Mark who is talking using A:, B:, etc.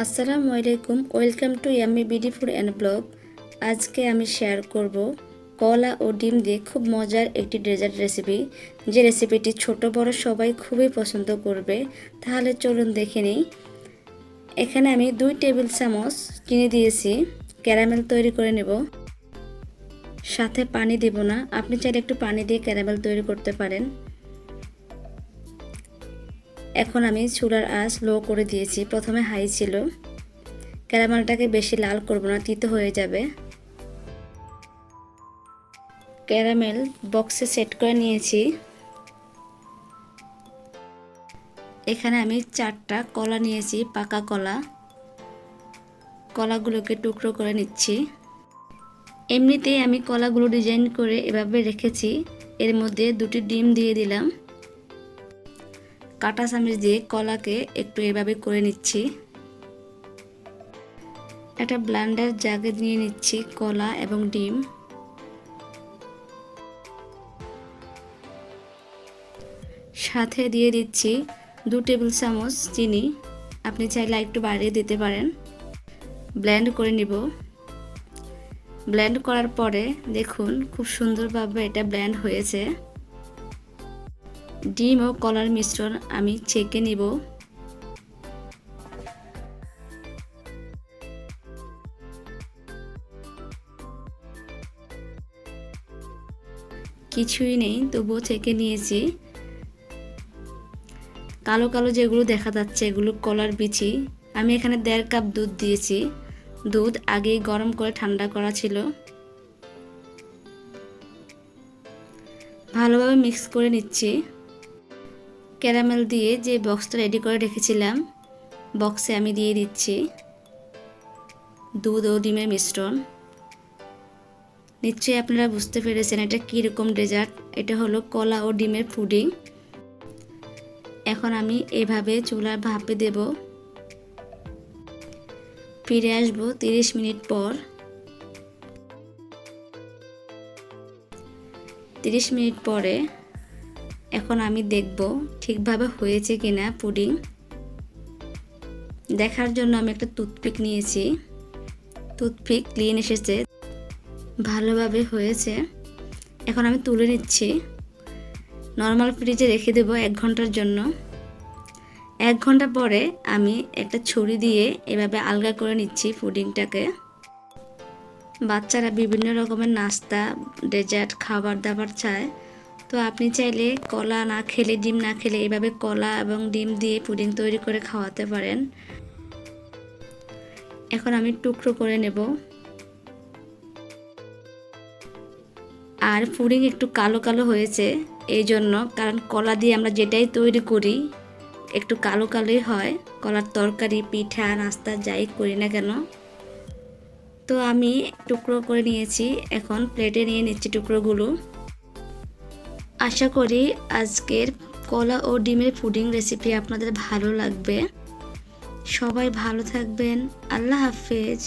A: আসসালামু আলাইকুম, welcome to yummy BD food and blog. আজকে আমি শেয়ার করব কলা ও ডিম দিয়ে খুব মজার একটি ডেজার্ট রেসিপি, যে রেসিপিটি ছোট বড় সবাই খুবই পছন্দ করবে। তাহলে চলুন দেখে নিই। এখানে আমি 2 টেবিল চামচ চিনি দিয়েছি, ক্যারামেল তৈরি করে নেব। সাথে পানি দেব না, আপনি চাইলে একটু পানি দিয়ে ক্যারামেল তৈরি করতে পারেন। এখন আমি চুলার আঁচ লো করে দিয়েছি, প্রথমে হাই ছিল। ক্যারামেলটাকে বেশি লাল করব না, তিতো হয়ে যাবে। ক্যারামেল বক্সে সেট করে নিয়েছি। এখানে আমি 4টা কলা নিয়েছি, পাকা কলা। কলাগুলোকে টুকরো করে নিচ্ছি। এমনিতেই আমি কলাগুলো ডিজাইন করে এভাবে রেখেছি। এর মধ্যে 2টি ডিম দিয়ে দিলাম। কাঁটা চামচ দিয়ে কলাকে একটু এভাবে করে নিচ্ছি। একটা ব্লেন্ডার জাগে নিয়ে নিচ্ছি কলা এবং ডিম। সাথে দিয়ে দিচ্ছি 2 টেবিল চামচ চিনি, আপনি চাইলে একটু বাড়িয়ে দিতে পারেন। ব্লেন্ড করে নিব। ব্লেন্ড করার পরে দেখুন খুব সুন্দরভাবে এটা ব্লেন্ড হয়েছে। ডিম ও কলার মিশ্রণ আমি ছেঁকে নিব। কিছুই নেই, তবুও ছেঁকে নিয়েছি। কালো কালো যেগুলো দেখা যাচ্ছে এগুলো কলার বিচি। আমি এখানে 1.5 কাপ দুধ দিয়েছি। দুধ আগেই গরম করে ঠান্ডা করা ছিল। ভালোভাবে মিক্স করে নিচ্ছি। ক্যারামেল দিয়ে যে বক্সটা রেডি করে রেখেছিলাম, বক্সে আমি দিয়ে দিচ্ছি দুধ ও ডিমের মিশ্রণ। নিশ্চয়ই আপনারা বুঝতে পেরেছেন এটা কীরকম ডেজার্ট। এটা হলো কলা ও ডিমের পুডিং। এখন আমি এভাবে চুলার ভাপে দেব। ফিরে আসবো 30 মিনিট পর। 30 মিনিট পরে এখন আমি দেখব ঠিকভাবে হয়েছে কিনা পুডিং। দেখার জন্য আমি একটা টুথপিক নিয়েছি। টুথপিক ক্লিন এসেছে, ভালোভাবে হয়েছে। এখন আমি তুলে নিচ্ছি। নর্মাল ফ্রিজে রেখে দেব 1 ঘন্টার জন্য। 1 ঘন্টা পরে আমি একটা ছুরি দিয়ে এভাবে আলগা করে নিচ্ছি পুডিংটাকে। বাচ্চারা বিভিন্ন রকমের নাস্তা, ডেজার্ট, খাবার দাবার চায়, তো আপনি চাইলে কলা না খেলে, ডিম না খেলে এভাবে কলা এবং ডিম দিয়ে পুডিং তৈরি করে খাওয়াতে পারেন। এখন আমি টুকরো করে নেব। আর পুডিং একটু কালো কালো হয়েছে এই জন্য, কারণ কলা দিয়ে আমরা যেটাই তৈরি করি একটু কালো কালোই হয়। কলার তরকারি, পিঠা, নাস্তা যাই করি না কেন। তো আমি টুকরো করে নিয়েছি, এখন প্লেটে নিয়ে নিচ্ছি টুকরোগুলো। আশা করি আজকের কলা ও ডিমের পুডিং রেসিপি আপনাদের ভালো লাগবে। সবাই ভালো থাকবেন। আল্লাহ হাফেজ।